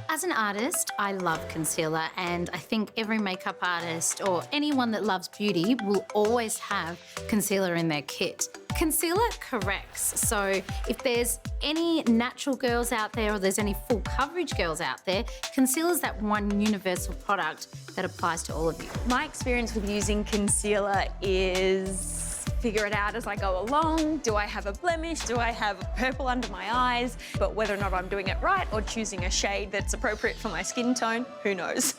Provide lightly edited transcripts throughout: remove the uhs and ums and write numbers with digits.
As an artist, I love concealer, and I think every makeup artist or anyone that loves beauty will always have concealer in their kit. Concealer corrects, so if there's any natural girls out there or there's any full coverage girls out there, concealer's that one universal product that applies to all of you. My experience with using concealer is figure it out as I go along. Do I have a blemish? Do I have purple under my eyes? But whether or not I'm doing it right or choosing a shade that's appropriate for my skin tone, who knows?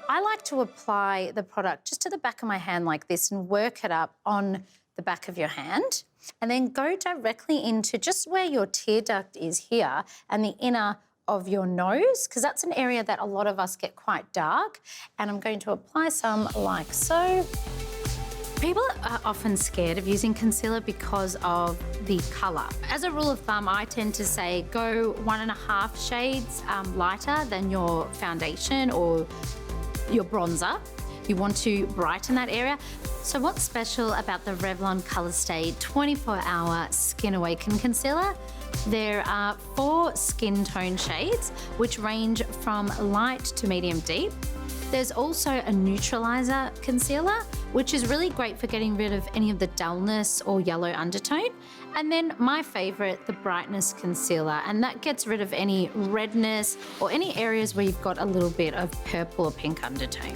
I like to apply the product just to the back of my hand like this and work it up on the back of your hand, and then go directly into just where your tear duct is here and the inner of your nose, because that's an area that a lot of us get quite dark. And I'm going to apply some like so. People are often scared of using concealer because of the colour. As a rule of thumb, I tend to say go 1.5 shades lighter than your foundation or your bronzer. You want to brighten that area. So what's special about the Revlon Colour Stay 24-Hour Skin Awaken Concealer? There are 4 skin tone shades, which range from light to medium deep. There's also a neutralizer concealer, which is really great for getting rid of any of the dullness or yellow undertone. And then my favorite, the brightness concealer, and that gets rid of any redness or any areas where you've got a little bit of purple or pink undertone.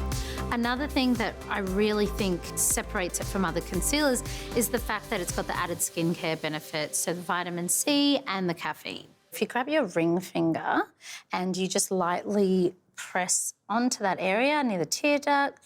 Another thing that I really think separates it from other concealers is the fact that it's got the added skincare benefits, so the vitamin C and the caffeine. If you grab your ring finger and you just lightly press onto that area near the tear duct,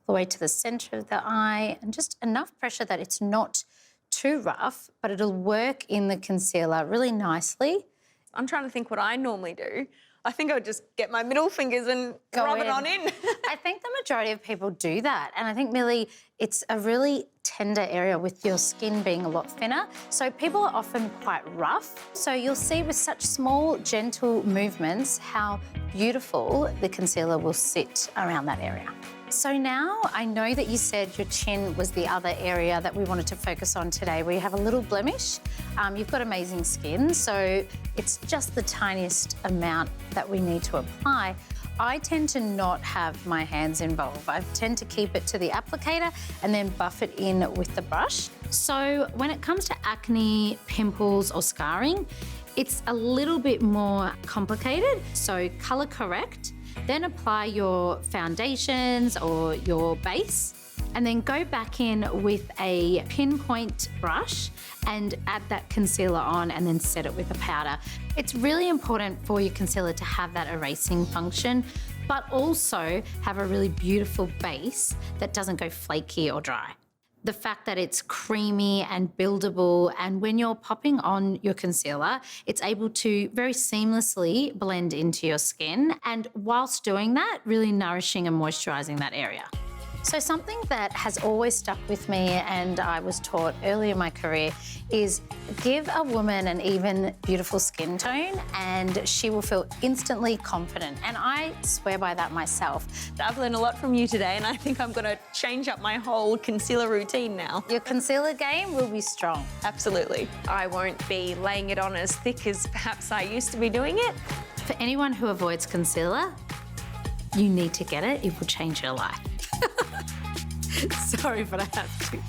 the way to the centre of the eye, and just enough pressure that it's not too rough, but it'll work in the concealer really nicely. I'm trying to think what I normally do. I think I would just get my middle fingers and rub it on in. I think the majority of people do that. And I think, Millie, it's a really tender area with your skin being a lot thinner. So people are often quite rough. So you'll see with such small, gentle movements how beautiful the concealer will sit around that area. So now I know that you said your chin was the other area that we wanted to focus on today, where you have a little blemish. You've got amazing skin, so it's just the tiniest amount that we need to apply. I tend to not have my hands involved. I tend to keep it to the applicator and then buff it in with the brush. So when it comes to acne, pimples or scarring, it's a little bit more complicated. So colour correct, then apply your foundations or your base, and then go back in with a pinpoint brush and add that concealer on and then set it with a powder. It's really important for your concealer to have that erasing function, but also have a really beautiful base that doesn't go flaky or dry. The fact that it's creamy and buildable, and when you're popping on your concealer, it's able to very seamlessly blend into your skin, and whilst doing that, really nourishing and moisturising that area. So something that has always stuck with me, and I was taught early in my career, is give a woman an even beautiful skin tone and she will feel instantly confident. And I swear by that myself. I've learned a lot from you today, and I think I'm going to change up my whole concealer routine now. Your concealer game will be strong. Absolutely. I won't be laying it on as thick as perhaps I used to be doing it. For anyone who avoids concealer, you need to get it. It will change your life. Sorry, but I have to.